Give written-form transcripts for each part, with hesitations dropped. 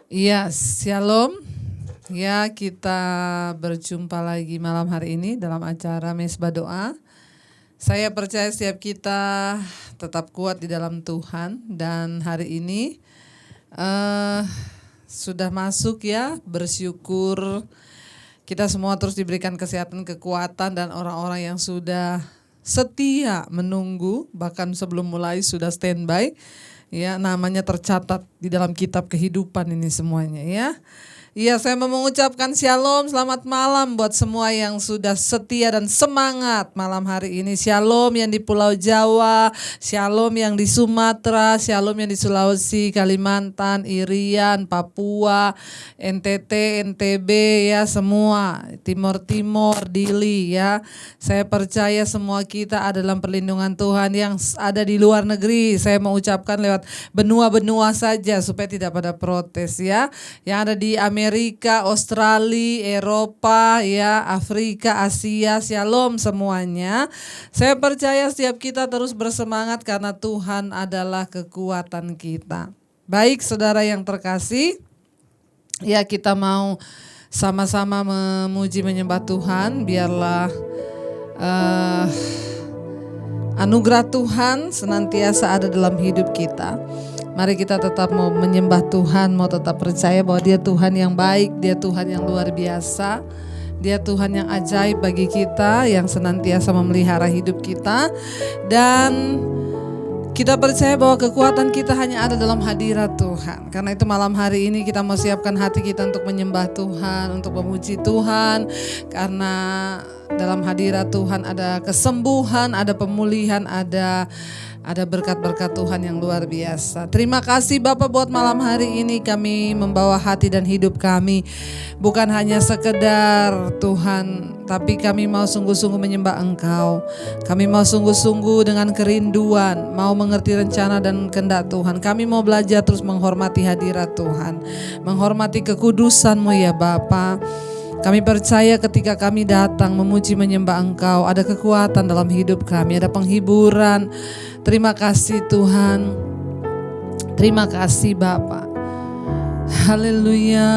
Iya, shalom. Ya, kita berjumpa lagi malam hari ini dalam acara Mesbah Doa. Saya percaya setiap kita tetap kuat di dalam Tuhan, dan hari ini sudah masuk ya, bersyukur kita semua terus diberikan kesehatan, kekuatan, dan orang-orang yang sudah setia menunggu, bahkan sebelum mulai sudah standby. Ya, namanya tercatat di dalam kitab kehidupan ini semuanya ya. Iya, saya mau mengucapkan shalom, selamat malam buat semua yang sudah setia dan semangat malam hari ini. Shalom yang di Pulau Jawa, shalom yang di Sumatera, shalom yang di Sulawesi, Kalimantan, Irian, Papua, NTT, NTB ya, semua Timur-Timur, Dili ya. Saya percaya semua kita ada dalam perlindungan Tuhan. Yang ada di luar negeri, saya mau ucapkan lewat benua-benua saja supaya tidak pada protes ya. Yang ada di Amerika, Australia, Eropa, ya, Afrika, Asia, shalom semuanya. Saya percaya setiap kita terus bersemangat karena Tuhan adalah kekuatan kita. Baik saudara yang terkasih, ya kita mau sama-sama memuji menyembah Tuhan. Biarlah anugerah Tuhan senantiasa ada dalam hidup kita. Mari kita tetap mau menyembah Tuhan, mau tetap percaya bahwa Dia Tuhan yang baik, Dia Tuhan yang luar biasa, Dia Tuhan yang ajaib bagi kita, yang senantiasa memelihara hidup kita. Dan kita percaya bahwa kekuatan kita hanya ada dalam hadirat Tuhan. Karena itu malam hari ini kita mau siapkan hati kita untuk menyembah Tuhan, untuk memuji Tuhan. Karena dalam hadirat Tuhan ada kesembuhan, ada pemulihan, ada berkat-berkat Tuhan yang luar biasa. Terima kasih Bapak buat malam hari ini kami membawa hati dan hidup kami. Bukan hanya sekedar Tuhan, tapi kami mau sungguh-sungguh menyembah Engkau. Kami mau sungguh-sungguh dengan kerinduan, mau mengerti rencana dan kehendak Tuhan. Kami mau belajar terus menghormati hadirat Tuhan, menghormati kekudusan-Mu ya Bapa. Kami percaya ketika kami datang memuji menyembah Engkau, ada kekuatan dalam hidup kami, ada penghiburan. Terima kasih Tuhan. Terima kasih Bapa. Haleluya.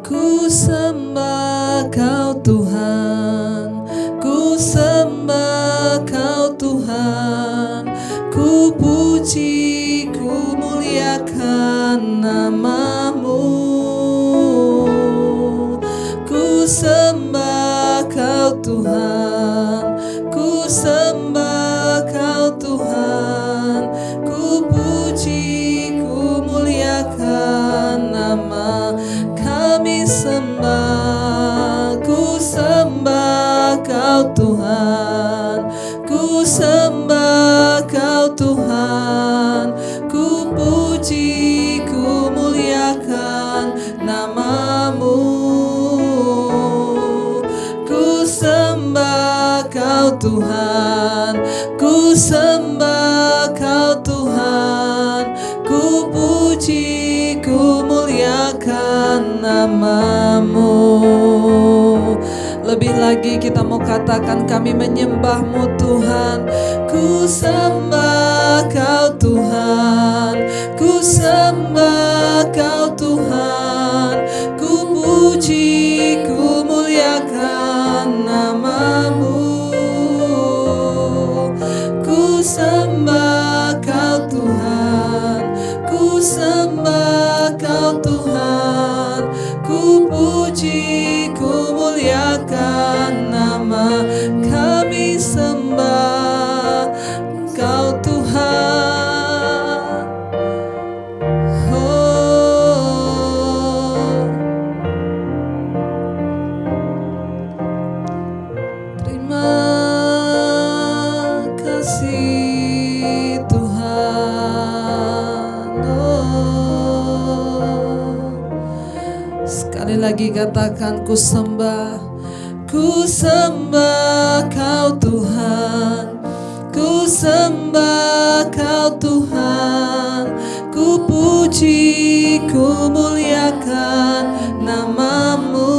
Ku sembah Kau Tuhan, ku sembah Kau Tuhan, ku puji, ku muliakan nama-Mu. Ku sembah Kau Tuhan, ku sembah Kau Tuhan, ku puji, ku muliakan nama. Kami sembah, ku sembah Kau Tuhan, ku sembah Kau Tuhan, ku puji, ku muliakan nama-Mu. Ku sembah Kau Tuhan, ku sembah Kau Tuhan, ku puji, ku muliakan nama-Mu. Lebih lagi kita mau katakan kami menyembah-Mu Tuhan. Ku sembah Kau Tuhan, ku sembah Kau Tuhan, ku puji, ku muliakan nama-Mu. Ku sembah Kau Tuhan, ku sembah Kau Tuhan, ku puji, ku muliakan nama. Kami sembah Kau Tuhan. Oh, terima kasih Tuhan. Oh, sekali lagi katakan ku sembah, ku sembah Kau Tuhan, ku sembah Kau Tuhan, ku puji, ku muliakan nama-Mu.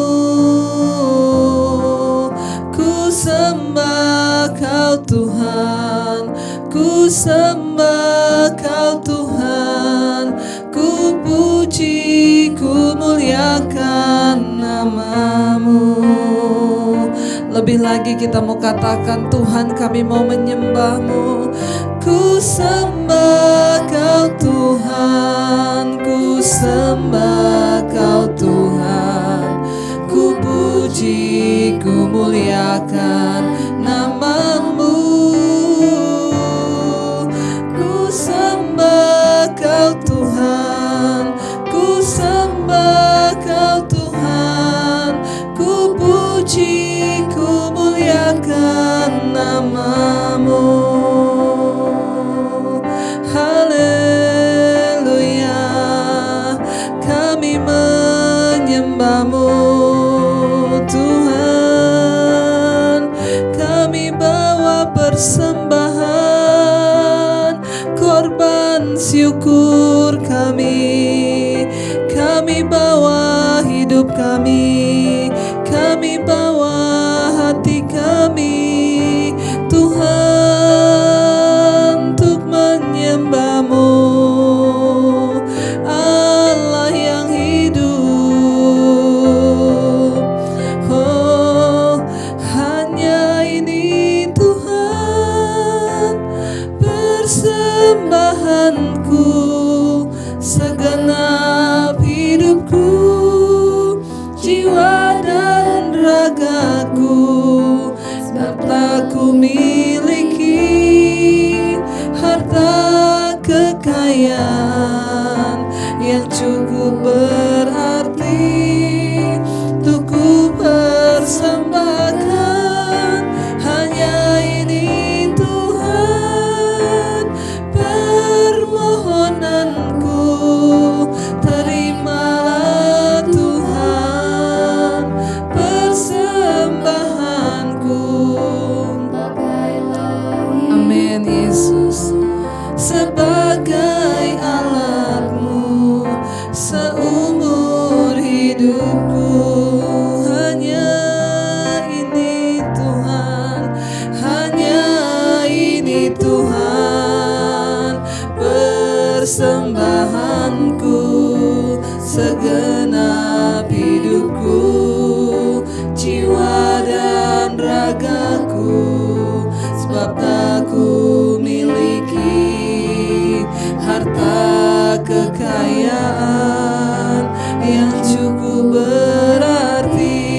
Ku sembah Kau Tuhan, ku sembah Kau Tuhan, ku puji, ku muliakan nama-Mu. Lebih lagi kita mau katakan, Tuhan kami mau menyembah-Mu. Ku sembah Kau Tuhan, ku sembah Kau Tuhan, ku puji, ku muliakan nama-Mu. Ku sembah Kau Tuhan, ku sembah Kau Tuhan, ku puji, ku muliakan nama-Mu. Haleluya, kami menyembah-Mu Tuhan. Kami bawa persembahan, korban syukur kami. Kami bawa hidup kami bawa hati kami Tuhan, untuk menyembah-Mu, Allah yang hidup. Oh, hanya ini Tuhan persembahanku, segenap hidupku, jiwa dan ragaku. Serta ku miliki harta kekayaan yang cukup berarti untuk ku persembahkan. Hanya ini Tuhan permohonanku, terimalah Tuhan persembahanku. Amin Yesus, sebagai alat-Mu seumur hidupku. Hanya ini Tuhan, hanya ini Tuhan persembahanku, segenap hidupku, jiwa dan ragaku. Sebab tak ku miliki harta kekayaan yang cukup berarti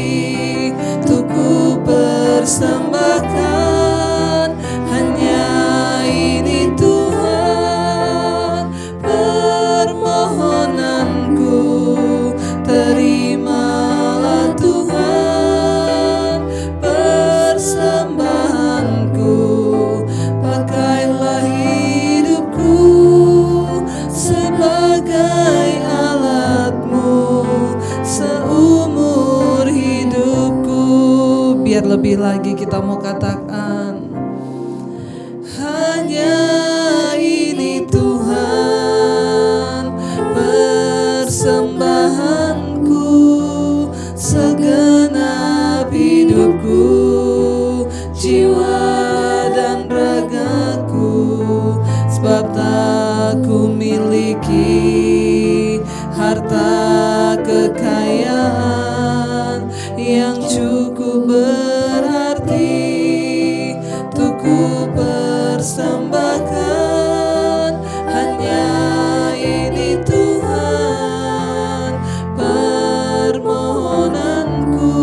untuk ku persembahkan. Hanya ini Tuhan permohonanku, terimalah Tuhan persembahanku. Pakailah hidupku sebagai alat-Mu seumur hidupku. Biar lebih lagi kita mau katakan, hanya ini Tuhan persembahanku, segenap hidupku, jiwa dan ragaku. Sebab tak ku miliki harta kekayaan yang cukup berarti untuk ku persembahkan. Hanya ini Tuhan permohonanku,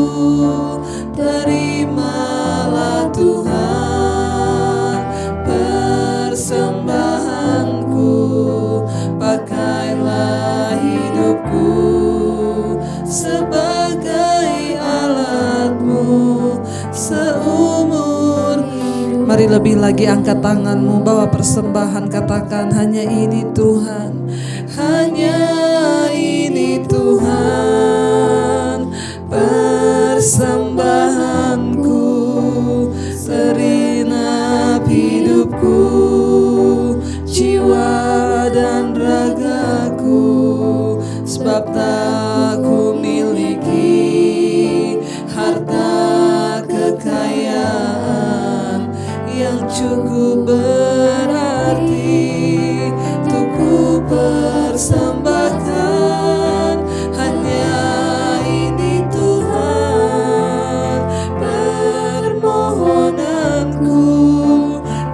terimalah Tuhan persembahanku. Pakailah hidupku sebagai alat-Mu seumur. Mari lebih lagi angkat tanganmu, bawa persembahan, katakan, hanya ini Tuhan, hanya ini Tuhan persembahanku, segenap hidupku, jiwa dan ragaku. Sebab tak ku miliki harta kekayaan yang cukup berarti untuk ku persembahkan. Hanya ini Tuhan permohonanku,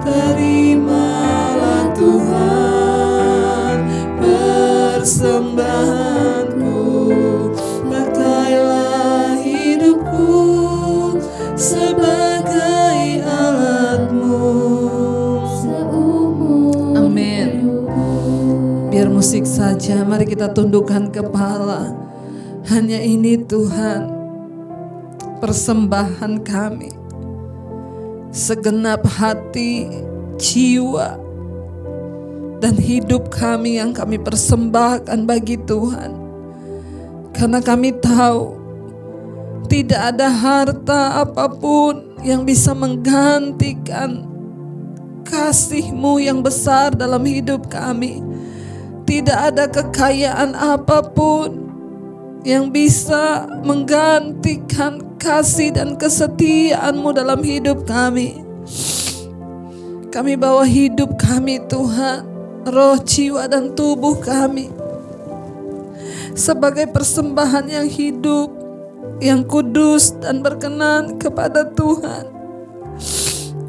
terimalah Tuhan persembahanku. Pakailah hidupku sebagai alat-Mu. Amin. Biar musik saja, mari kita tundukkan kepala. Hanya ini Tuhan persembahan kami, segenap hati, jiwa, dan hidup kami yang kami persembahkan bagi Tuhan. Karena kami tahu tidak ada harta apapun yang bisa menggantikan kasih-Mu yang besar dalam hidup kami. Tidak ada kekayaan apapun yang bisa menggantikan kasih dan kesetiaan-Mu dalam hidup kami. Kami bawa hidup kami Tuhan, roh, jiwa, dan tubuh kami sebagai persembahan yang hidup, yang kudus dan berkenan kepada Tuhan.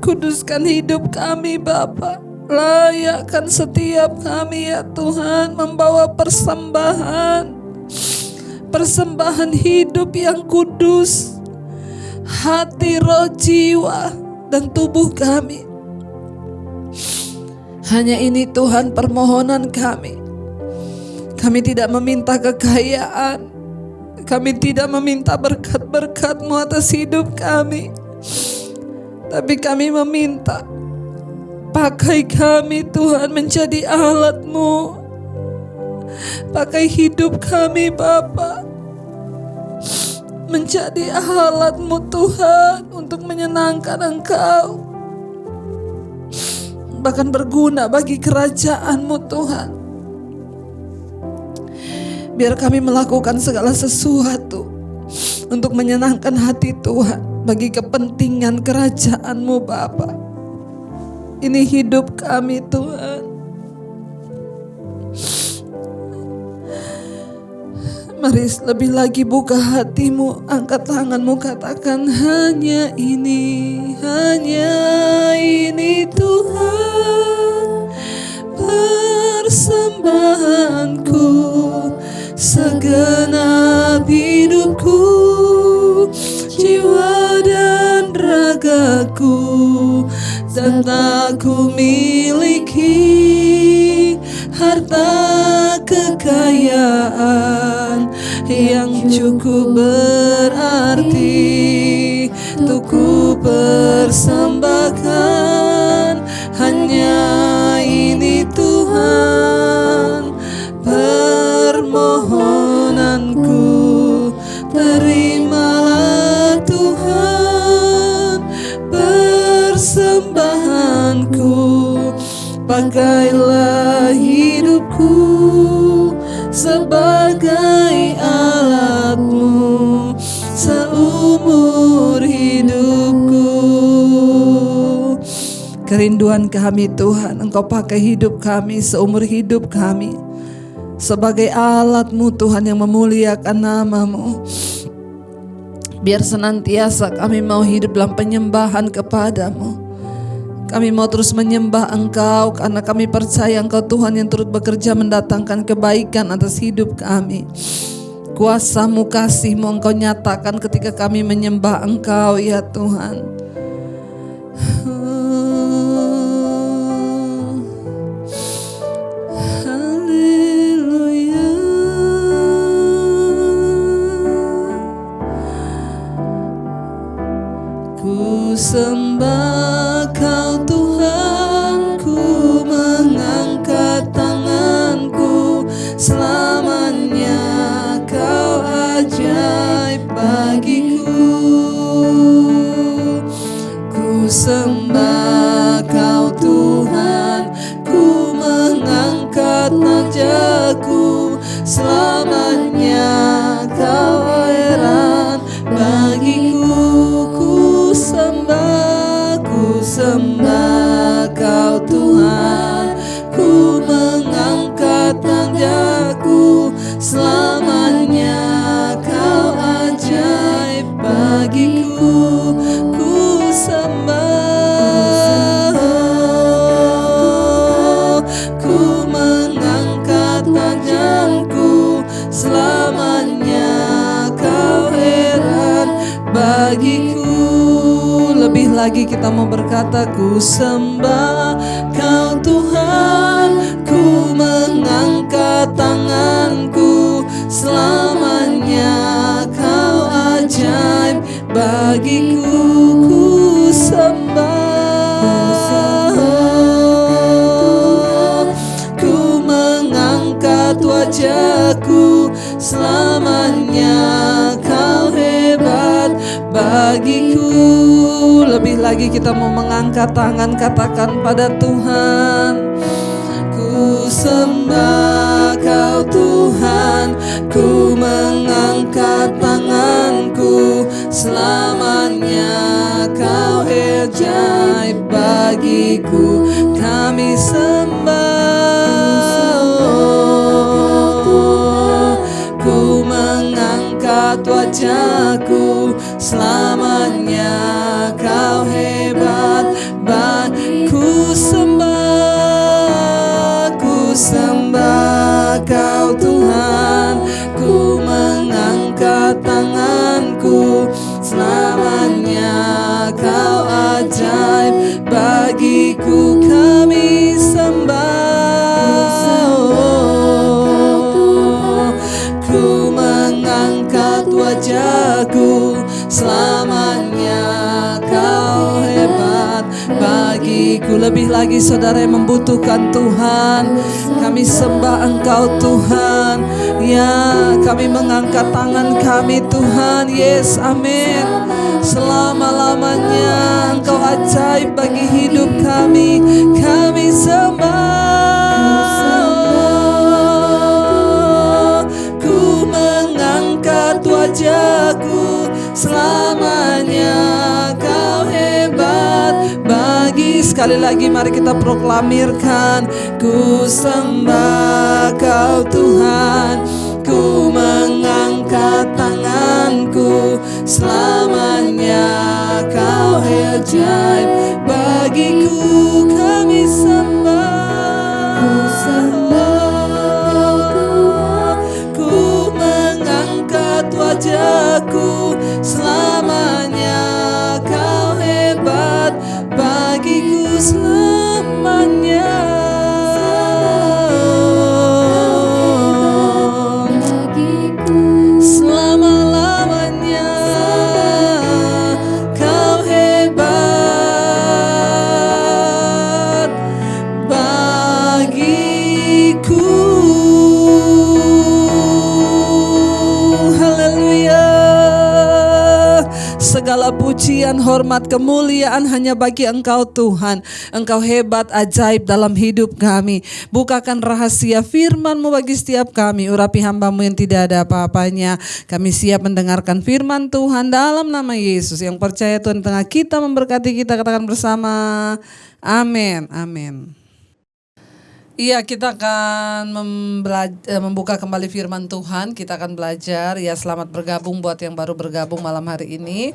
Kuduskan hidup kami Bapa, layakkan setiap kami ya Tuhan membawa persembahan hidup yang kudus, hati, roh, jiwa, dan tubuh kami. Hanya ini Tuhan permohonan kami. Kami tidak meminta kekayaan, kami tidak meminta berkat-berkat-Mu atas hidup kami, tapi kami meminta pakai kami Tuhan menjadi alat-Mu. Pakai hidup kami Bapa menjadi alat-Mu Tuhan untuk menyenangkan Engkau, bahkan berguna bagi kerajaan-Mu Tuhan. Biar kami melakukan segala sesuatu untuk menyenangkan hati Tuhan bagi kepentingan kerajaan-Mu Bapa. Ini hidup kami Tuhan. Mari lebih lagi buka hatimu, angkat tanganmu, katakan hanya ini Tuhan persembahanku, segenap hidupku, jiwa dan ragaku, dan tak ku miliki harta kekayaan yang cukup berarti untuk ku persembahkan. Hanya ini Tuhan permohonanku, terimalah Tuhan persembahanku. Pakailah hidupku sebagai alat-Mu seumur hidupku. Kerinduan kami Tuhan, Engkau pakai hidup kami seumur hidup kami sebagai alat-Mu Tuhan yang memuliakan nama-Mu. Biar senantiasa kami mau hidup dalam penyembahan kepada-Mu. Kami mau terus menyembah Engkau karena kami percaya Engkau Tuhan yang turut bekerja mendatangkan kebaikan atas hidup kami. Kuasa-Mu, kasih-Mu Engkau nyatakan ketika kami menyembah Engkau ya Tuhan. Haleluya. Ku sembah Kau Tuhan, ku mengangkat tanganku, selamanya Kau ajaib bagiku. Ku sembah Kau Tuhan, ku mengangkat najaku, selamanya Kau heran bagiku. Ku sembah Kau Tuhan, selamanya Kau ajaib bagiku, ku sembah, ku mengangkat tanganku, selamanya Kau heran bagiku. Lebih lagi kita mau berkata, ku sembah Kau Tuhan, ku mengangkat tanganku, selamanya Kau ajaib bagiku, ku sembah, ku mengangkat wajahku, selamanya Kau hebat bagiku. Lebih lagi kita mau mengangkat tangan, katakan pada Tuhan, ku sembah Kau Tuhan, ku mengangkat tanganku, selamanya Kau ajaib bagiku. Kami sembah, ku mengangkat wajahku, selamanya Kau hebat bagiku. Ku sembah Kau Tuhan, ku mengangkat tanganku, selamanya Kau ajaib bagiku. Kami sembah, ku mengangkat wajahku, selamanya Kau hebat bagiku. Lebih lagi saudara yang membutuhkan Tuhan, kami sembah Engkau Tuhan. Ya, kami mengangkat tangan kami Tuhan. Yes, amin. Selama-lamanya Engkau ajaib bagi hidup kami. Kami sembah, ku mengangkat wajahku, selamanya Kau hebat bagi. Sekali lagi mari kita proklamirkan, ku sembah Kau Tuhan, ku mengangkat tanganku, selamanya Kau ajaib bagiku. Kami sembah, ku mengangkat wajahku, selamanya Kau hebat bagiku, selamanya. Selama-lamanya Kau hebat bagiku. Haleluya. Segala pujian, hormat, kemuliaan hanya bagi Engkau Tuhan. Engkau hebat, ajaib dalam hidup kami. Bukakan rahasia firman-Mu bagi setiap kami. Urapi hamba-Mu yang tidak ada apa-apanya. Kami siap mendengarkan firman Tuhan dalam nama Yesus. Yang percaya Tuhan tengah kita memberkati kita, katakan bersama, amin, amin. Iya, kita akan membuka kembali firman Tuhan. Kita akan belajar. Ya, selamat bergabung buat yang baru bergabung malam hari ini.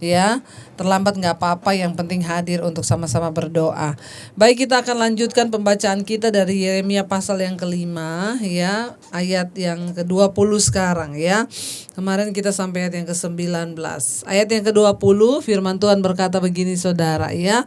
Ya, terlambat gak apa-apa, yang penting hadir untuk sama-sama berdoa. Baik, kita akan lanjutkan pembacaan kita dari Yeremia pasal yang ke-5, ya, ayat yang ke-20 sekarang, ya. Kemarin kita sampai ayat yang ke-19. Ayat yang ke-20, firman Tuhan berkata begini saudara, ya.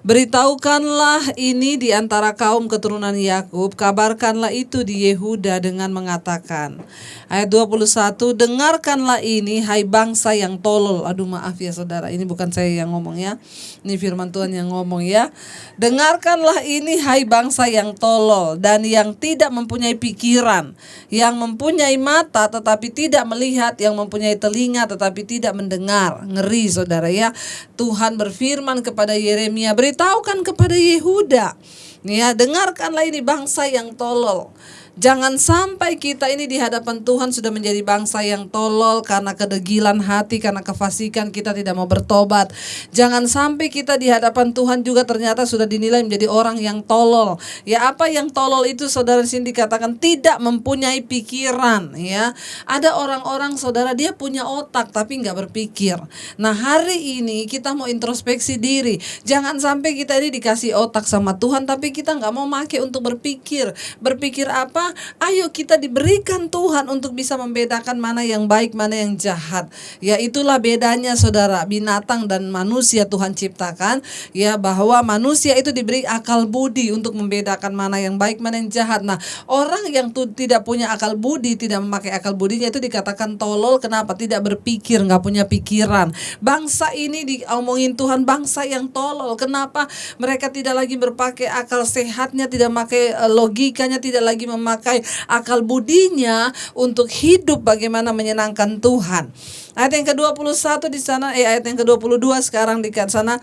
Beritahukanlah ini di antara kaum keturunan Yakub, kabarkanlah itu di Yehuda dengan mengatakan. Ayat 21, dengarkanlah ini hai bangsa yang tolol. Aduh, maaf ya saudara, ini bukan saya yang ngomong, ya. Ini firman Tuhan yang ngomong, ya. Dengarkanlah ini hai bangsa yang tolol dan yang tidak mempunyai pikiran, yang mempunyai mata tetapi tidak melihat, yang mempunyai telinga tetapi tidak mendengar. Ngeri saudara, ya. Tuhan berfirman kepada Yeremia, beritahukan kepada Yehuda, ya, dengarkanlah ini bangsa yang tolol Jangan sampai kita ini di hadapan Tuhan sudah menjadi bangsa yang tolol karena kedegilan hati, karena kefasikan kita tidak mau bertobat. Jangan sampai kita di hadapan Tuhan juga ternyata sudah dinilai menjadi orang yang tolol. Ya, apa yang tolol itu saudara di sini dikatakan tidak mempunyai pikiran. Ya, ada orang-orang saudara dia punya otak tapi nggak berpikir. Nah, hari ini kita mau introspeksi diri. Jangan sampai kita ini dikasih otak sama Tuhan tapi kita nggak mau pakai untuk berpikir. Berpikir apa? Ayo kita diberikan Tuhan untuk bisa membedakan mana yang baik, mana yang jahat. Ya, itulah bedanya saudara, binatang dan manusia Tuhan ciptakan. Ya, bahwa manusia itu diberi akal budi untuk membedakan mana yang baik, mana yang jahat. Nah, orang yang tidak punya akal budi, tidak memakai akal budinya itu dikatakan tolol. Kenapa? Tidak berpikir, nggak punya pikiran. Bangsa ini diomongin Tuhan bangsa yang tolol. Kenapa? Mereka tidak lagi berpakai akal sehatnya, tidak memakai logikanya, tidak lagi memakai akal budinya untuk hidup bagaimana menyenangkan Tuhan. Ayat yang ke-21 di sana, ayat yang ke-22 sekarang di sana.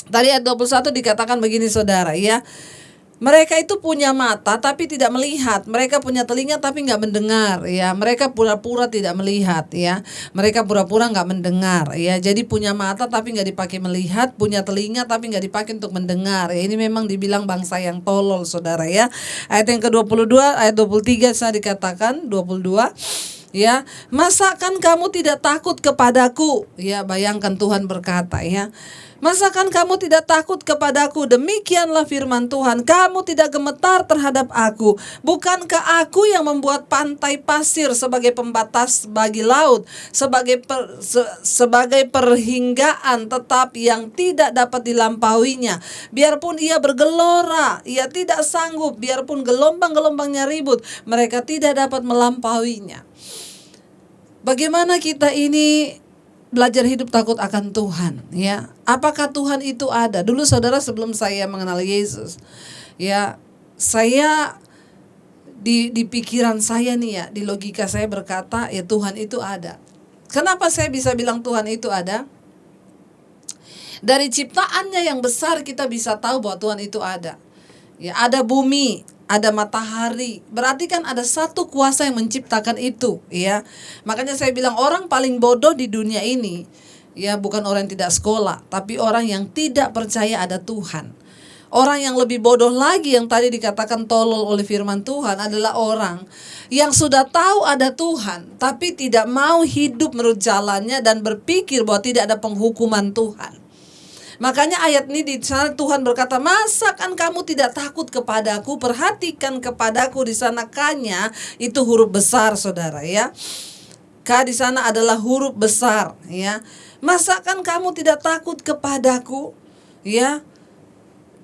Tadi ayat 21 dikatakan begini saudara ya. Mereka itu punya mata tapi tidak melihat. Mereka punya telinga tapi nggak mendengar. Ya, mereka pura-pura tidak melihat. Ya, mereka pura-pura nggak mendengar. Ya, jadi punya mata tapi nggak dipakai melihat, punya telinga tapi nggak dipakai untuk mendengar. Ya, ini memang dibilang bangsa yang tolol, saudara ya. Ayat yang ke-22, ayat 23 saya dikatakan 22. Ya, masakan kamu tidak takut kepadaku? Ya, bayangkan Tuhan berkata ya. Masakan kamu tidak takut kepadaku? Demikianlah firman Tuhan. Kamu tidak gemetar terhadap aku. Bukankah aku yang membuat pantai pasir sebagai pembatas bagi laut, sebagai perhinggaan tetap yang tidak dapat dilampauinya. Biarpun ia bergelora, ia tidak sanggup. Biarpun gelombang-gelombangnya ribut, mereka tidak dapat melampauinya. Bagaimana kita ini belajar hidup takut akan Tuhan, ya? Apakah Tuhan itu ada? Dulu saudara, sebelum saya mengenal Yesus, ya, saya di pikiran saya nih ya, di logika saya berkata, ya Tuhan itu ada. Kenapa saya bisa bilang Tuhan itu ada? Dari ciptaannya yang besar kita bisa tahu bahwa Tuhan itu ada. Ya, ada bumi, ada matahari, berarti kan ada satu kuasa yang menciptakan itu, ya. Makanya saya bilang orang paling bodoh di dunia ini, ya, bukan orang yang tidak sekolah, tapi orang yang tidak percaya ada Tuhan. Orang yang lebih bodoh lagi yang tadi dikatakan tolol oleh firman Tuhan adalah orang yang sudah tahu ada Tuhan, tapi tidak mau hidup menurut jalannya dan berpikir bahwa tidak ada penghukuman Tuhan. Makanya ayat ini di sana Tuhan berkata, masakan kamu tidak takut kepadaku? Perhatikan kepadaku di sana, kanya itu huruf besar saudara ya. Ka di sana adalah huruf besar ya. Masakan kamu tidak takut kepadaku? Ya.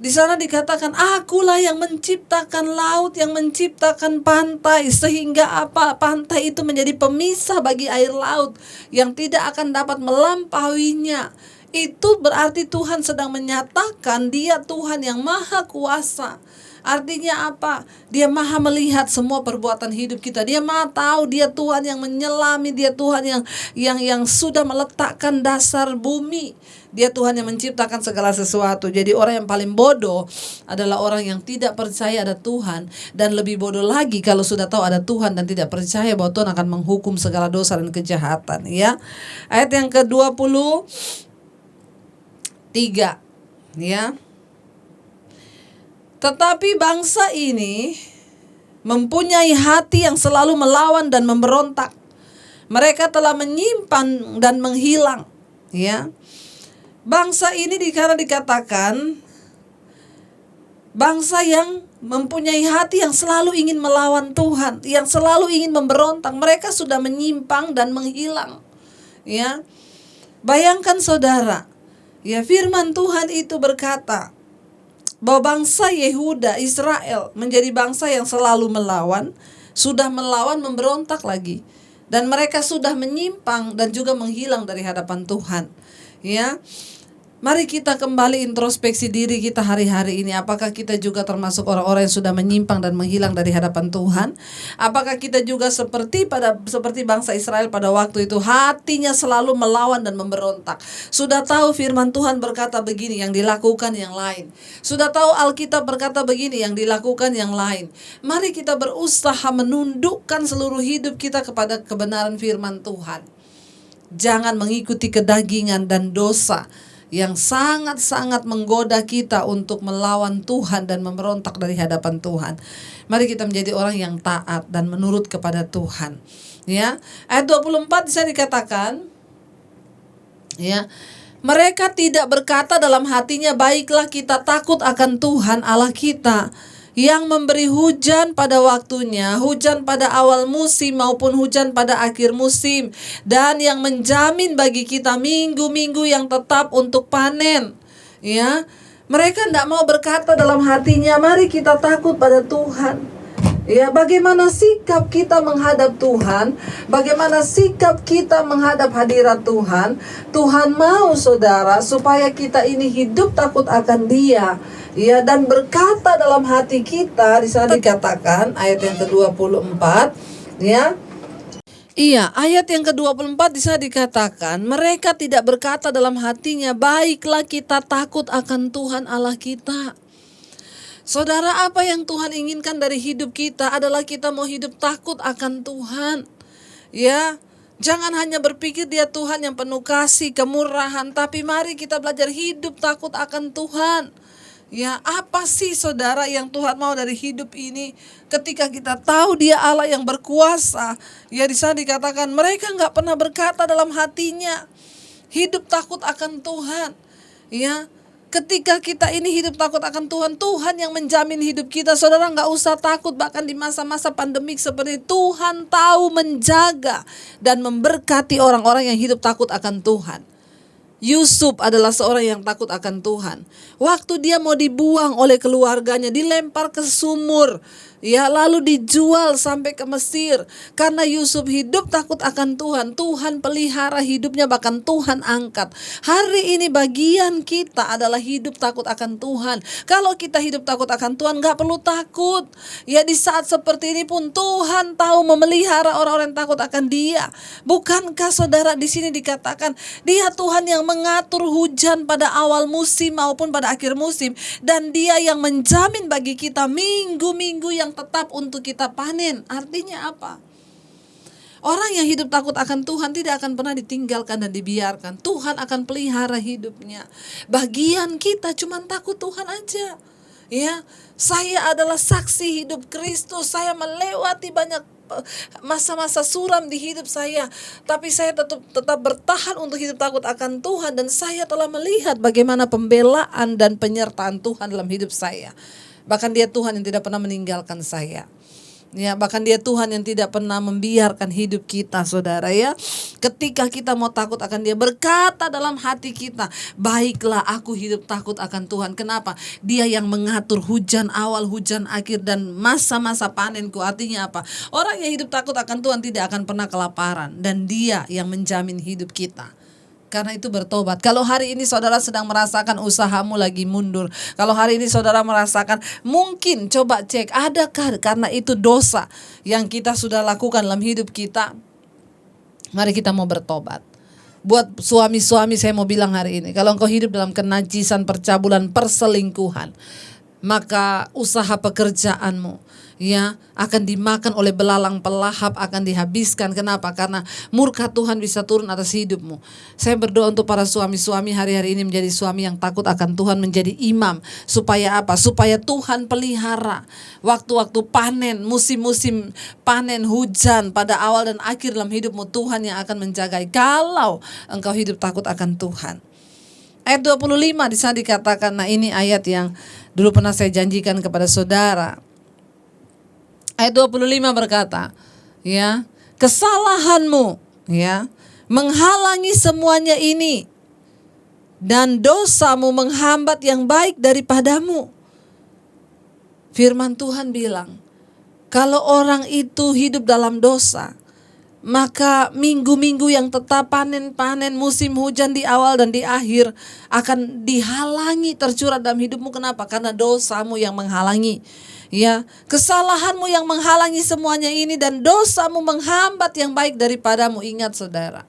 Di sana dikatakan akulah yang menciptakan laut, yang menciptakan pantai, sehingga apa? Pantai itu menjadi pemisah bagi air laut yang tidak akan dapat melampauinya. Itu berarti Tuhan sedang menyatakan Dia Tuhan yang maha kuasa. Artinya apa? Dia maha melihat semua perbuatan hidup kita. Dia maha tahu, Dia Tuhan yang menyelami, Dia Tuhan yang sudah meletakkan dasar bumi. Dia Tuhan yang menciptakan segala sesuatu. Jadi orang yang paling bodoh adalah orang yang tidak percaya ada Tuhan, dan lebih bodoh lagi kalau sudah tahu ada Tuhan dan tidak percaya bahwa Tuhan akan menghukum segala dosa dan kejahatan, ya. Ayat yang ke-23 ya. Tetapi bangsa ini mempunyai hati yang selalu melawan dan memberontak. Mereka telah menyimpan dan menghilang, ya. Bangsa ini karena dikatakan bangsa yang mempunyai hati yang selalu ingin melawan Tuhan, yang selalu ingin memberontak. Mereka sudah menyimpang dan menghilang, ya. Bayangkan saudara, ya, firman Tuhan itu berkata bahwa bangsa Yehuda, Israel menjadi bangsa yang selalu melawan, sudah melawan, memberontak lagi, dan mereka sudah menyimpang dan juga menghilang dari hadapan Tuhan, ya. Mari kita kembali introspeksi diri kita hari-hari ini. Apakah kita juga termasuk orang-orang yang sudah menyimpang dan menghilang dari hadapan Tuhan? Apakah kita juga seperti bangsa Israel pada waktu itu, hatinya selalu melawan dan memberontak? Sudah tahu firman Tuhan berkata begini, yang dilakukan yang lain. Sudah tahu Alkitab berkata begini, yang dilakukan yang lain. Mari kita berusaha menundukkan seluruh hidup kita kepada kebenaran firman Tuhan. Jangan mengikuti kedagingan dan dosa yang sangat-sangat menggoda kita untuk melawan Tuhan dan memberontak dari hadapan Tuhan. Mari kita menjadi orang yang taat dan menurut kepada Tuhan. Ya, ayat 24 bisa dikatakan, ya, mereka tidak berkata dalam hatinya, baiklah kita takut akan Tuhan Allah kita, yang memberi hujan pada waktunya, hujan pada awal musim maupun hujan pada akhir musim, dan yang menjamin bagi kita minggu-minggu yang tetap untuk panen. Ya, mereka tidak mau berkata dalam hatinya, mari kita takut pada Tuhan. Ya, bagaimana sikap kita menghadap Tuhan? Bagaimana sikap kita menghadap hadirat Tuhan? Tuhan mau, saudara, supaya kita ini hidup takut akan Dia. Ya, dan berkata dalam hati kita, di sana dikatakan ayat yang ke-24, ya. Iya, ayat yang ke-24 di sana dikatakan, mereka tidak berkata dalam hatinya, baiklah kita takut akan Tuhan Allah kita. Saudara, apa yang Tuhan inginkan dari hidup kita adalah kita mau hidup takut akan Tuhan. Ya, jangan hanya berpikir Dia Tuhan yang penuh kasih, kemurahan, tapi mari kita belajar hidup takut akan Tuhan. Ya, apa sih saudara yang Tuhan mau dari hidup ini? Ketika kita tahu Dia Allah yang berkuasa, ya di sana dikatakan mereka nggak pernah berkata dalam hatinya hidup takut akan Tuhan. Ya, ketika kita ini hidup takut akan Tuhan, Tuhan yang menjamin hidup kita. Saudara nggak usah takut, bahkan di masa-masa pandemik seperti Tuhan tahu menjaga dan memberkati orang-orang yang hidup takut akan Tuhan. Yusuf adalah seorang yang takut akan Tuhan. Waktu dia mau dibuang oleh keluarganya, dilempar ke sumur, ya, lalu dijual sampai ke Mesir. Karena Yusuf hidup takut akan Tuhan, Tuhan pelihara hidupnya, bahkan Tuhan angkat. Hari ini bagian kita adalah hidup takut akan Tuhan. Kalau kita hidup takut akan Tuhan, gak perlu takut. Ya, di saat seperti ini pun Tuhan tahu memelihara orang-orang yang takut akan Dia. Bukankah saudara di sini dikatakan Dia Tuhan yang mengatur hujan pada awal musim maupun pada akhir musim, dan Dia yang menjamin bagi kita minggu-minggu yang tetap untuk kita panen. Artinya apa? Orang yang hidup takut akan Tuhan tidak akan pernah ditinggalkan dan dibiarkan. Tuhan akan pelihara hidupnya. Bagian kita cuma takut Tuhan aja. Ya, saya adalah saksi hidup Kristus. Saya melewati banyak masa-masa suram di hidup saya, tapi saya tetap bertahan untuk hidup takut akan Tuhan, dan saya telah melihat bagaimana pembelaan dan penyertaan Tuhan dalam hidup saya. Bahkan Dia Tuhan yang tidak pernah meninggalkan saya. Ya, bahkan Dia Tuhan yang tidak pernah membiarkan hidup kita, saudara, ya. Ketika kita mau takut akan Dia, berkata dalam hati kita, baiklah aku hidup takut akan Tuhan. Kenapa? Dia yang mengatur hujan awal, hujan akhir, dan masa-masa panenku. Artinya apa? Orang yang hidup takut akan Tuhan tidak akan pernah kelaparan, dan Dia yang menjamin hidup kita. Karena itu bertobat. Kalau hari ini saudara sedang merasakan usahamu lagi mundur, kalau hari ini saudara merasakan, mungkin coba cek, adakah karena itu dosa yang kita sudah lakukan dalam hidup kita? Mari kita mau bertobat. Buat suami-suami saya mau bilang hari ini, kalau engkau hidup dalam kenajisan, percabulan, perselingkuhan, maka usaha pekerjaanmu, ya, akan dimakan oleh belalang pelahap, akan dihabiskan. Kenapa? Karena murka Tuhan bisa turun atas hidupmu. Saya berdoa untuk para suami-suami hari-hari ini menjadi suami yang takut akan Tuhan, menjadi imam. Supaya apa? Supaya Tuhan pelihara waktu-waktu panen, musim-musim panen, hujan pada awal dan akhir dalam hidupmu. Tuhan yang akan menjaga kalau engkau hidup takut akan Tuhan. Ayat 25 di sana dikatakan, nah ini ayat yang dulu pernah saya janjikan kepada saudara. Ayat 25 berkata, ya, kesalahanmu, ya, menghalangi semuanya ini, dan dosamu menghambat yang baik daripadamu. Firman Tuhan bilang, kalau orang itu hidup dalam dosa, maka minggu-minggu yang tetap panen-panen, musim hujan di awal dan di akhir akan dihalangi tercurah dalam hidupmu. Kenapa? Karena dosamu yang menghalangi. Ya, kesalahanmu yang menghalangi semuanya ini, dan dosamu menghambat yang baik daripadamu. Ingat saudara,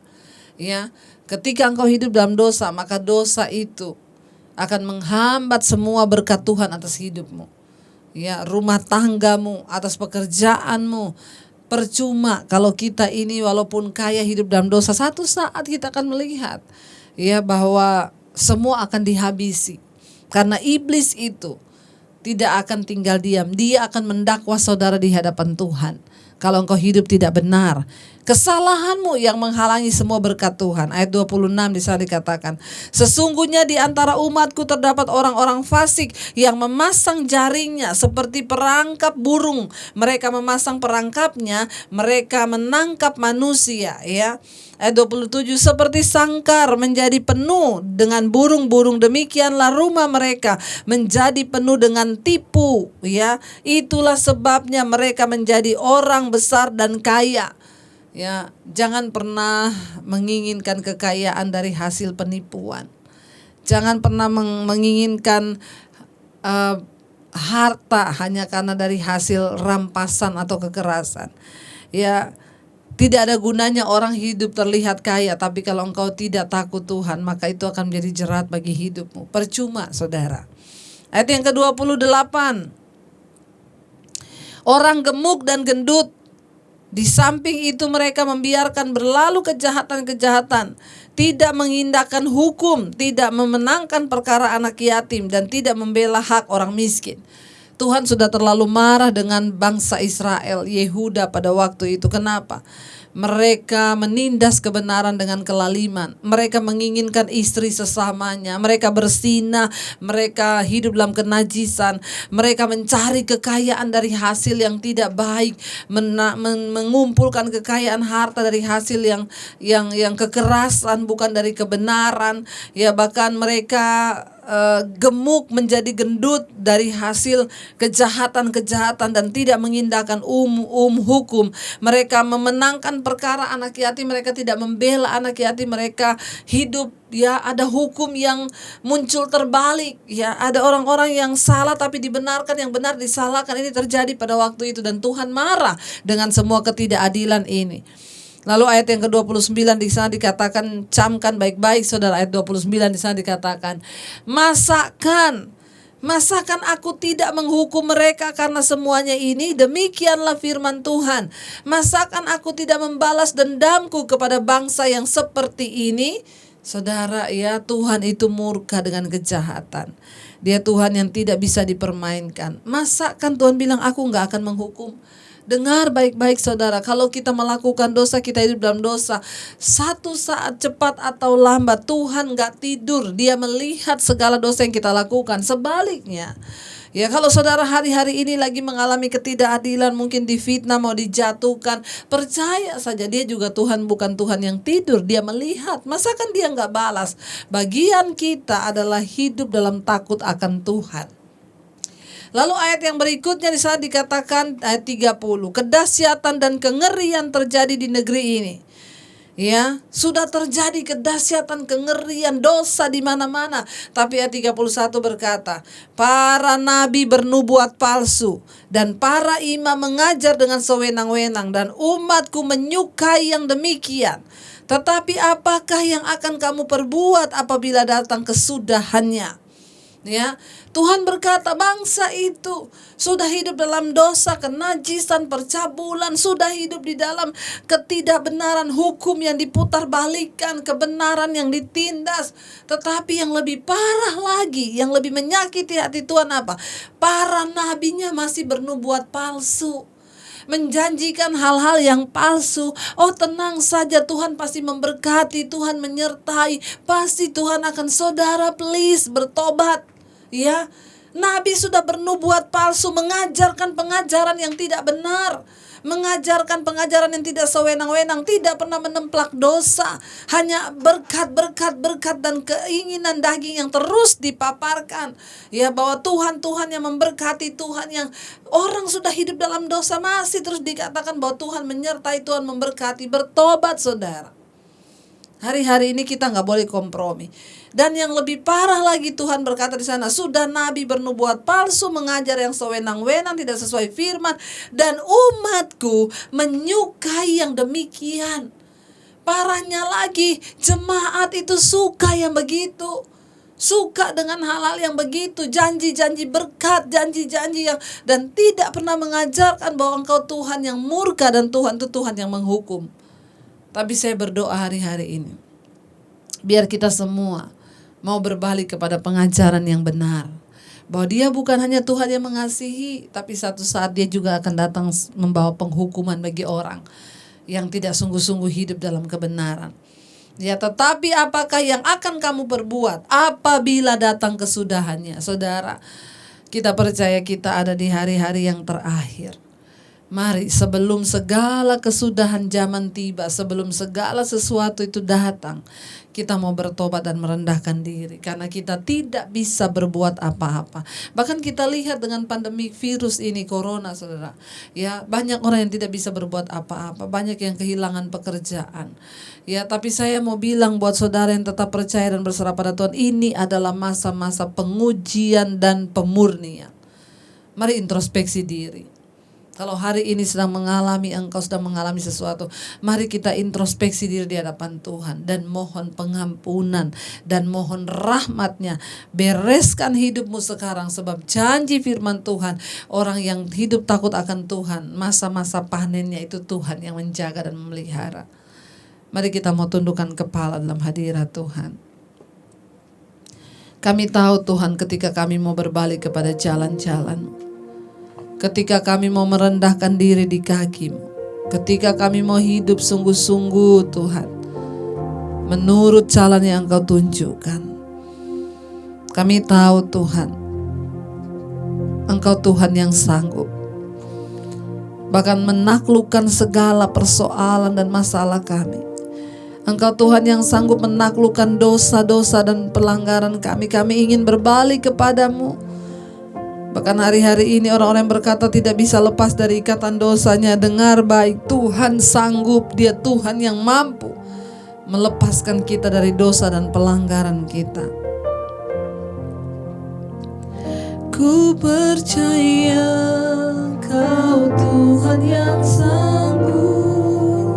ya, ketika engkau hidup dalam dosa, maka dosa itu akan menghambat semua berkat Tuhan atas hidupmu. Ya, rumah tanggamu, atas pekerjaanmu. Percuma kalau kita ini walaupun kaya hidup dalam dosa, satu saat kita akan melihat ya bahwa semua akan dihabisi. Karena iblis itu tidak akan tinggal diam. Dia akan mendakwa saudara di hadapan Tuhan. Kalau engkau hidup tidak benar, kesalahanmu yang menghalangi semua berkat Tuhan. Ayat 26 di sana dikatakan, sesungguhnya di antara umatku terdapat orang-orang fasik yang memasang jaringnya seperti perangkap burung. Mereka memasang perangkapnya, mereka menangkap manusia. Ya. Ayat 27, seperti sangkar menjadi penuh dengan burung-burung, demikianlah rumah mereka menjadi penuh dengan tipu. Ya, itulah sebabnya mereka menjadi orang besar dan kaya. Ya, jangan pernah menginginkan kekayaan dari hasil penipuan. Jangan pernah menginginkan harta hanya karena dari hasil rampasan atau kekerasan. Ya, tidak ada gunanya orang hidup terlihat kaya, tapi kalau engkau tidak takut Tuhan, maka itu akan menjadi jerat bagi hidupmu. Percuma, saudara. Ayat yang ke-28. Orang gemuk dan gendut, di samping itu mereka membiarkan berlalu kejahatan-kejahatan, tidak mengindahkan hukum, tidak memenangkan perkara anak yatim, dan tidak membela hak orang miskin. Tuhan sudah terlalu marah dengan bangsa Israel, Yehuda pada waktu itu. Kenapa? Mereka menindas kebenaran dengan kelaliman. Mereka menginginkan istri sesamanya. Mereka bersinah. Mereka hidup dalam kenajisan. Mereka mencari kekayaan dari hasil yang tidak baik. Mengumpulkan kekayaan harta dari hasil yang kekerasan, bukan dari kebenaran. Ya, bahkan mereka gemuk menjadi gendut dari hasil kejahatan-kejahatan dan tidak mengindahkan hukum. Mereka memenangkan perkara anak yatim, mereka tidak membela anak yatim. Mereka hidup, ya, ada hukum yang muncul terbalik. Ya, ada orang-orang yang salah tapi dibenarkan, yang benar disalahkan. Ini terjadi pada waktu itu dan Tuhan marah dengan semua ketidakadilan ini. Lalu ayat yang ke-29 di sana dikatakan, camkan baik-baik saudara, ayat 29 di sana dikatakan, masakan aku tidak menghukum mereka karena semuanya ini? Demikianlah firman Tuhan. Masakan aku tidak membalas dendamku kepada bangsa yang seperti ini? Saudara, ya, Tuhan itu murka dengan kejahatan. Dia Tuhan yang tidak bisa dipermainkan. Masakan Tuhan bilang aku gak akan menghukum? Dengar baik-baik saudara, kalau kita melakukan dosa, kita hidup dalam dosa, satu saat cepat atau lambat Tuhan gak tidur. Dia melihat segala dosa yang kita lakukan. Sebaliknya, ya, kalau saudara hari-hari ini lagi mengalami ketidakadilan, mungkin difitnah, mau dijatuhkan, percaya saja dia juga Tuhan, bukan Tuhan yang tidur. Dia melihat, masakan dia gak balas? Bagian kita adalah hidup dalam takut akan Tuhan. Lalu ayat yang berikutnya di sana dikatakan ayat 30, kedahsyatan dan kengerian terjadi di negeri ini. Ya, sudah terjadi kedahsyatan, kengerian, dosa di mana-mana. Tapi ayat 31 berkata, para nabi bernubuat palsu dan para imam mengajar dengan sewenang-wenang, dan umatku menyukai yang demikian. Tetapi apakah yang akan kamu perbuat apabila datang kesudahannya? Ya, Tuhan berkata bangsa itu sudah hidup dalam dosa, kenajisan, percabulan, sudah hidup di dalam ketidakbenaran, hukum yang diputarbalikkan, kebenaran yang ditindas. Tetapi yang lebih parah lagi, yang lebih menyakiti hati Tuhan apa? Para nabinya masih bernubuat palsu, menjanjikan hal-hal yang palsu. Oh, tenang saja, Tuhan pasti memberkati, Tuhan menyertai, pasti Tuhan akan, saudara please bertobat. Ya, nabi sudah bernubuat palsu, mengajarkan pengajaran yang tidak benar. mengajarkan pengajaran yang tidak sewenang-wenang, tidak pernah menemplak dosa, hanya berkat, dan keinginan daging yang terus dipaparkan. Ya, bahwa Tuhan yang memberkati, Tuhan yang orang sudah hidup dalam dosa masih terus dikatakan bahwa Tuhan menyertai, Tuhan memberkati. Bertobat saudara. Hari-hari ini kita nggak boleh kompromi. Dan yang lebih parah lagi, Tuhan berkata di sana, sudah nabi bernubuat palsu, mengajar yang sewenang-wenang, tidak sesuai firman, dan umatku menyukai yang demikian. Parahnya lagi, jemaat itu suka yang begitu. Suka dengan hal-hal yang begitu, janji-janji berkat, janji-janji yang, dan tidak pernah mengajarkan bahwa Engkau Tuhan yang murka dan Tuhan itu Tuhan yang menghukum. Tapi saya berdoa hari-hari ini, biar kita semua mau berbalik kepada pengajaran yang benar, bahwa Dia bukan hanya Tuhan yang mengasihi, tapi satu saat Dia juga akan datang membawa penghukuman bagi orang yang tidak sungguh-sungguh hidup dalam kebenaran. Ya, tetapi apakah yang akan kamu perbuat apabila datang kesudahannya? Saudara, kita percaya kita ada di hari-hari yang terakhir. Mari sebelum segala kesudahan zaman tiba, sebelum segala sesuatu itu datang, kita mau bertobat dan merendahkan diri, karena kita tidak bisa berbuat apa-apa. Bahkan kita lihat dengan pandemi virus ini, corona, saudara, ya, banyak orang yang tidak bisa berbuat apa-apa, banyak yang kehilangan pekerjaan. Ya, tapi saya mau bilang buat saudara yang tetap percaya dan berserah pada Tuhan, ini adalah masa-masa pengujian dan pemurnian. Mari introspeksi diri. Kalau hari ini engkau sedang mengalami sesuatu, mari kita introspeksi diri di hadapan Tuhan dan mohon pengampunan dan mohon rahmat-Nya. Bereskan hidupmu sekarang, sebab janji firman Tuhan, orang yang hidup takut akan Tuhan, masa-masa panennya itu Tuhan yang menjaga dan memelihara. Mari kita mau tundukkan kepala dalam hadirat Tuhan. Kami tahu Tuhan, ketika kami mau berbalik kepada jalan-jalan-Mu, ketika kami mau merendahkan diri di kaki-Mu, ketika kami mau hidup sungguh-sungguh Tuhan, menurut jalan yang Engkau tunjukkan. Kami tahu Tuhan, Engkau Tuhan yang sanggup bahkan menaklukkan segala persoalan dan masalah kami. Engkau Tuhan yang sanggup menaklukkan dosa-dosa dan pelanggaran kami. Kami ingin berbalik kepadamu. Bahkan hari-hari ini orang-orang yang berkata tidak bisa lepas dari ikatan dosanya, dengar baik, Tuhan sanggup, Dia Tuhan yang mampu melepaskan kita dari dosa dan pelanggaran kita. Ku percaya Kau Tuhan yang sanggup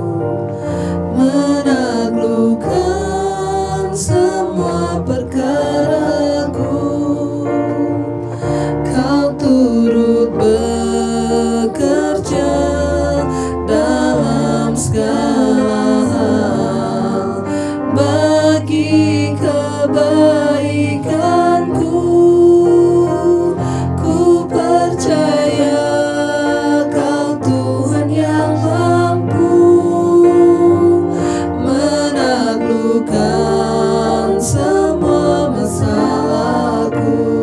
menaklukkan semua perkaraku. Turut bekerja dalam segala hal bagi kebaikanku. Ku percaya Kau Tuhan yang mampu menaklukkan semua masalahku.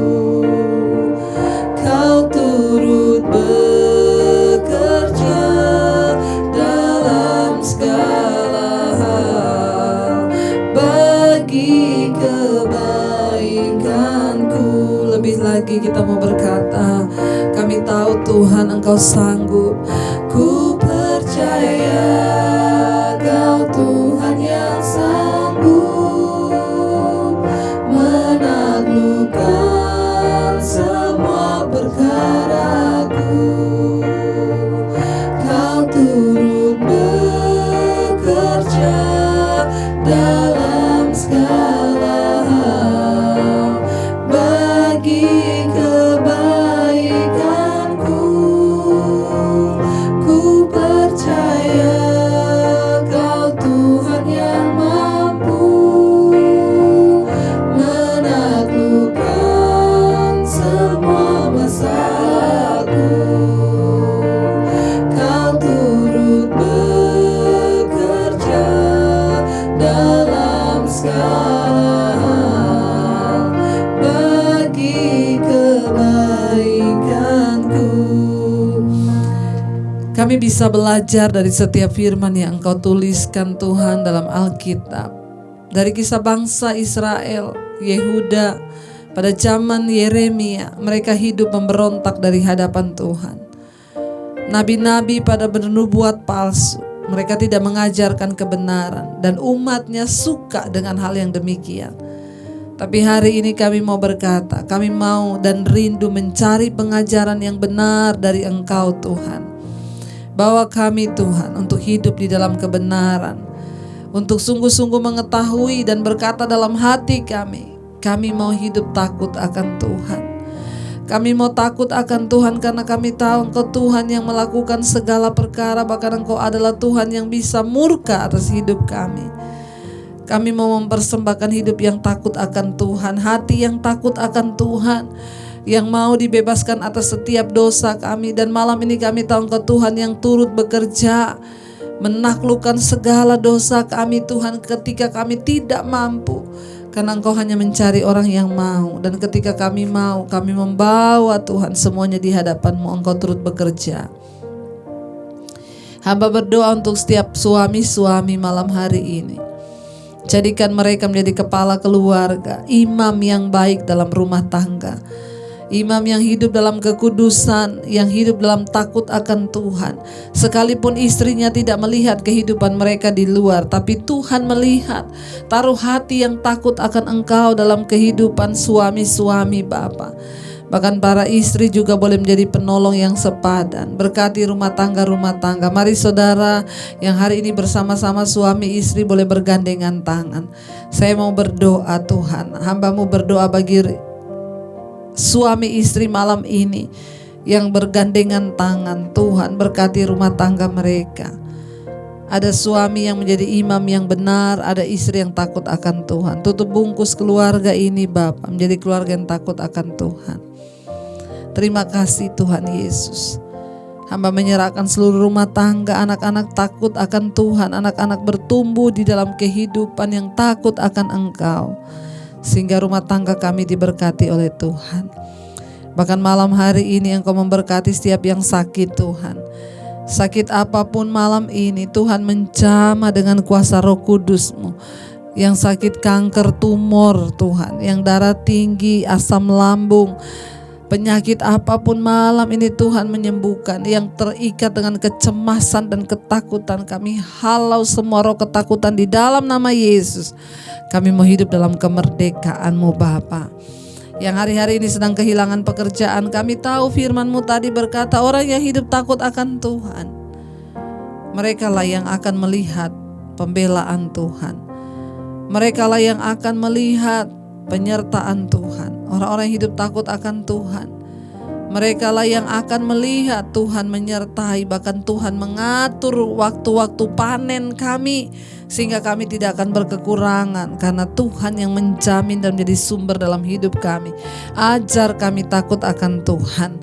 Turut bekerja dalam segala hal bagi kebaikanku. Lebih lagi kita mau berkata, kami tahu Tuhan Engkau sanggup. Ku percaya Kau Tuhan yang sanggup menaklukkan semua perkaraku. Kau turut bekerja dalam segala hal bagi kebaikanku. Ku percaya Kami bisa belajar dari setiap firman yang Engkau tuliskan Tuhan dalam Alkitab. Dari kisah bangsa Israel, Yehuda, pada zaman Yeremia, mereka hidup memberontak dari hadapan Tuhan. Nabi-nabi pada bernubuat palsu, mereka tidak mengajarkan kebenaran, dan umatnya suka dengan hal yang demikian. Tapi hari ini kami mau berkata, kami mau dan rindu mencari pengajaran yang benar dari Engkau Tuhan. Bawa kami Tuhan untuk hidup di dalam kebenaran, untuk sungguh-sungguh mengetahui dan berkata dalam hati kami mau hidup takut akan Tuhan. Kami mau takut akan Tuhan karena kami tahu Engkau Tuhan yang melakukan segala perkara, bahkan Engkau adalah Tuhan yang bisa murka atas hidup kami. Kami mau mempersembahkan hidup yang takut akan Tuhan, hati yang takut akan Tuhan, yang mau dibebaskan atas setiap dosa kami. Dan malam ini kami tahu Engkau Tuhan yang turut bekerja, menaklukkan segala dosa kami Tuhan ketika kami tidak mampu. Karena Engkau hanya mencari orang yang mau. Dan ketika kami mau, kami membawa Tuhan semuanya di hadapan-Mu. Engkau turut bekerja. Hamba berdoa untuk setiap suami-suami malam hari ini. Jadikan mereka menjadi kepala keluarga, imam yang baik dalam rumah tangga, imam yang hidup dalam kekudusan, yang hidup dalam takut akan Tuhan. Sekalipun istrinya tidak melihat kehidupan mereka di luar, tapi Tuhan melihat. Taruh hati yang takut akan Engkau dalam kehidupan suami-suami Bapa. Bahkan para istri juga boleh menjadi penolong yang sepadan. Berkati rumah tangga. Mari saudara yang hari ini bersama-sama suami istri boleh bergandengan tangan. Saya mau berdoa Tuhan. Hamba-Mu berdoa bagi suami istri malam ini yang bergandengan tangan. Tuhan berkati rumah tangga mereka. Ada suami yang menjadi imam yang benar, ada istri yang takut akan Tuhan. Tutup bungkus keluarga ini Bapa, menjadi keluarga yang takut akan Tuhan. Terima kasih Tuhan Yesus. Hamba menyerahkan seluruh rumah tangga, anak-anak takut akan Tuhan, anak-anak bertumbuh di dalam kehidupan yang takut akan Engkau, sehingga rumah tangga kami diberkati oleh Tuhan. Bahkan malam hari ini Engkau memberkati setiap yang sakit Tuhan. Sakit apapun malam ini Tuhan menjamah dengan kuasa Roh Kudus-Mu. Yang sakit kanker, tumor Tuhan, yang darah tinggi, asam lambung, penyakit apapun malam ini Tuhan menyembuhkan. Yang terikat dengan kecemasan dan ketakutan, kami halau semua roh ketakutan di dalam nama Yesus. Kami mau hidup dalam kemerdekaan-Mu Bapa. Yang hari-hari ini sedang kehilangan pekerjaan, kami tahu firman-Mu tadi berkata orang yang hidup takut akan Tuhan, mereka lah yang akan melihat pembelaan Tuhan. Mereka lah yang akan melihat penyertaan Tuhan. Orang-orang yang hidup takut akan Tuhan, mereka lah yang akan melihat Tuhan menyertai. Bahkan Tuhan mengatur waktu-waktu panen kami, sehingga kami tidak akan berkekurangan, karena Tuhan yang menjamin dan menjadi sumber dalam hidup kami. Ajar kami takut akan Tuhan.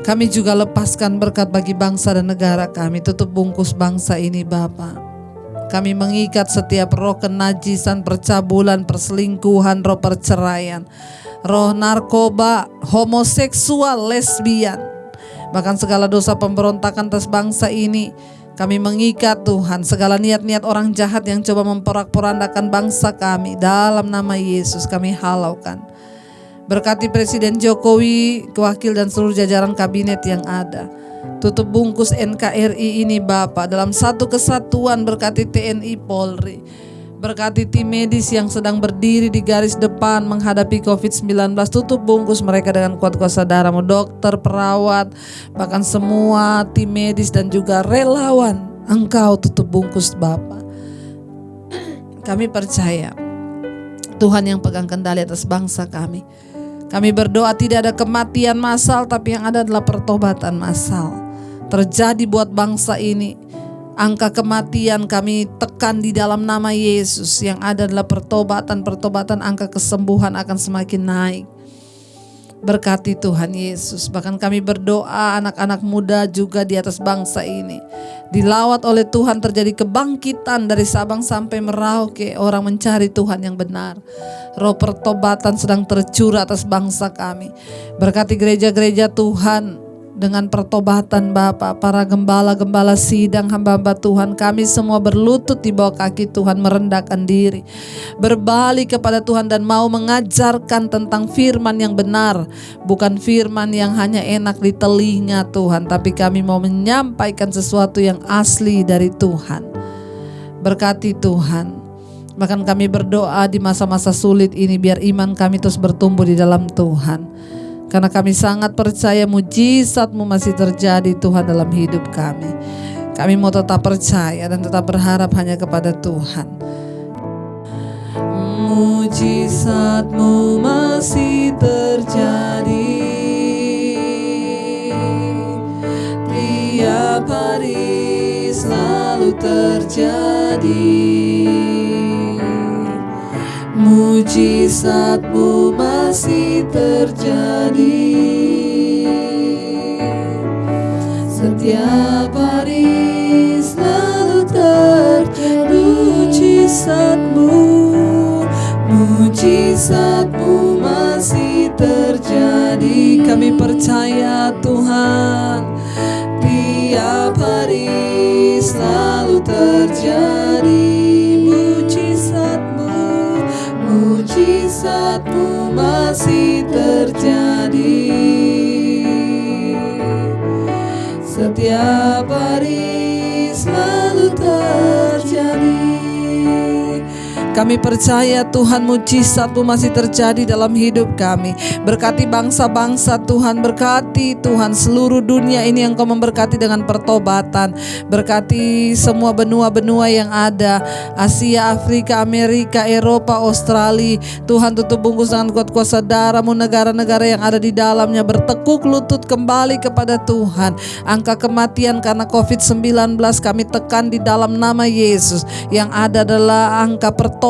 Kami juga lepaskan berkat bagi bangsa dan negara kami. Tutup bungkus bangsa ini Bapa. Kami mengikat setiap roh kenajisan, percabulan, perselingkuhan, roh perceraian, roh narkoba, homoseksual, lesbian, bahkan segala dosa pemberontakan atas bangsa ini. Kami mengikat Tuhan segala niat-niat orang jahat yang coba memporak-porandakan bangsa kami. Dalam nama Yesus kami halaukan. Berkati Presiden Jokowi, wakil dan seluruh jajaran kabinet yang ada. Tutup bungkus NKRI ini Bapa dalam satu kesatuan. Berkati TNI Polri, berkati tim medis yang sedang berdiri di garis depan menghadapi COVID-19. Tutup bungkus mereka dengan kuat kuasa darah-Mu, dokter, perawat, bahkan semua tim medis dan juga relawan. Engkau tutup bungkus Bapa. Kami percaya Tuhan yang pegang kendali atas bangsa kami. Kami berdoa tidak ada kematian massal, tapi yang ada adalah pertobatan massal terjadi buat bangsa ini. Angka kematian kami tekan di dalam nama Yesus. Yang ada adalah pertobatan, angka kesembuhan akan semakin naik. Berkati Tuhan Yesus. Bahkan kami berdoa anak-anak muda juga di atas bangsa ini dilawat oleh Tuhan, terjadi kebangkitan dari Sabang sampai Merauke. Orang mencari Tuhan yang benar. Roh pertobatan sedang tercurah atas bangsa kami. Berkati gereja-gereja Tuhan dengan pertobatan Bapa, para gembala-gembala sidang hamba-hamba Tuhan, kami semua berlutut di bawah kaki Tuhan, merendahkan diri, berbalik kepada Tuhan dan mau mengajarkan tentang firman yang benar, bukan firman yang hanya enak di telinga Tuhan, tapi kami mau menyampaikan sesuatu yang asli dari Tuhan. Berkati Tuhan. Bahkan kami berdoa di masa-masa sulit ini, biar iman kami terus bertumbuh di dalam Tuhan. Karena kami sangat percaya mujizat-Mu masih terjadi Tuhan dalam hidup kami. Kami mau tetap percaya dan tetap berharap hanya kepada Tuhan. Mujizat-Mu masih terjadi tiap hari, selalu terjadi. Mujizat-Mu masih terjadi setiap hari, selalu terjadi. Mujizat-Mu masih terjadi. Kami percaya Tuhan, tiap hari selalu terjadi. Mujizat-Mu masih terjadi setiap hari, selalu terjadi. Kami percaya Tuhan, mujizat-Mu masih terjadi dalam hidup kami. Berkati bangsa-bangsa Tuhan, berkati Tuhan seluruh dunia ini yang Kau memberkati dengan pertobatan. Berkati semua benua-benua yang ada, Asia, Afrika, Amerika, Eropa, Australia. Tuhan, tutup bungkus dengan kuat kuasa darah-Mu negara-negara yang ada di dalamnya, bertekuk lutut kembali kepada Tuhan. Angka kematian karena COVID-19 kami tekan di dalam nama Yesus. Yang ada adalah angka pertobatan,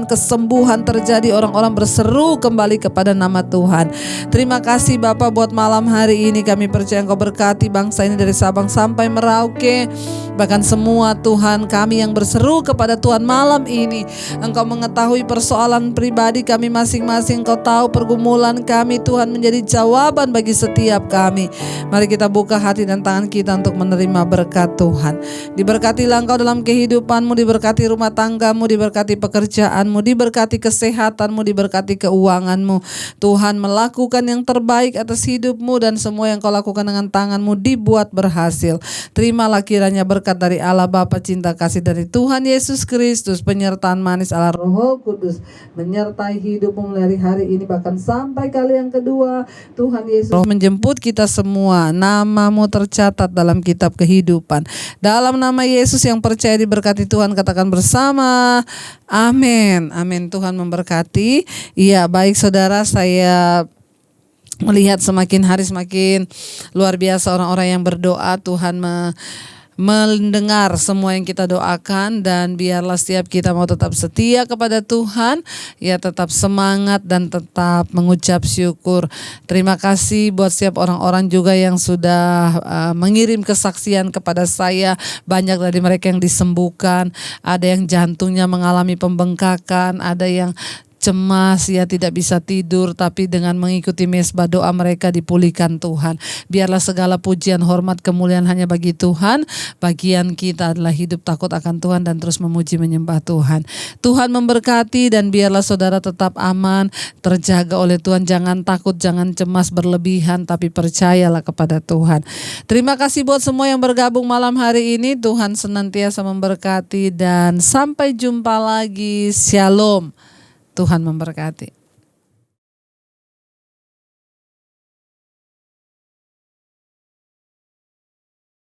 kesembuhan terjadi, orang-orang berseru kembali kepada nama Tuhan. Terima kasih Bapa buat malam hari ini. Kami percaya Engkau berkati bangsa ini dari Sabang sampai Merauke. Bahkan semua Tuhan kami yang berseru kepada Tuhan malam ini. Engkau mengetahui persoalan pribadi kami masing-masing. Engkau tahu pergumulan kami Tuhan, menjadi jawaban bagi setiap kami. Mari kita buka hati dan tangan kita untuk menerima berkat Tuhan. Diberkatilah Engkau dalam kehidupanmu, diberkati rumah tanggamu, diberkati pekerjaanmu, diberkati kesehatanmu, diberkati keuanganmu. Tuhan melakukan yang terbaik atas hidupmu, dan semua yang Kau lakukan dengan tanganmu dibuat berhasil. Terimalah kiranya berkat dari Allah Bapa, cinta kasih dari Tuhan Yesus Kristus, penyertaan manis Allah Roh Kudus menyertai hidupmu mulai hari ini bahkan sampai kali yang kedua. Tuhan Yesus Roh menjemput kita semua, namamu tercatat dalam kitab kehidupan. Dalam nama Yesus yang percaya diberkati Tuhan, katakan bersama, amin. Amin. Tuhan memberkati. Iya, baik saudara, saya melihat semakin hari semakin luar biasa orang-orang yang berdoa. Tuhan mendengar semua yang kita doakan, dan biarlah setiap kita mau tetap setia kepada Tuhan, ya tetap semangat dan tetap mengucap syukur. Terima kasih buat setiap orang-orang juga yang sudah mengirim kesaksian kepada saya. Banyak dari mereka yang disembuhkan, ada yang jantungnya mengalami pembengkakan, ada yang cemas, ya tidak bisa tidur, tapi dengan mengikuti mesbah doa mereka dipulihkan Tuhan. Biarlah segala pujian, hormat, kemuliaan hanya bagi Tuhan. Bagian kita adalah hidup takut akan Tuhan dan terus memuji menyembah Tuhan. Tuhan memberkati, dan biarlah saudara tetap aman, terjaga oleh Tuhan. Jangan takut, jangan cemas berlebihan, tapi percayalah kepada Tuhan. Terima kasih buat semua yang bergabung malam hari ini. Tuhan senantiasa memberkati, dan sampai jumpa lagi. Shalom. Tuhan memberkati.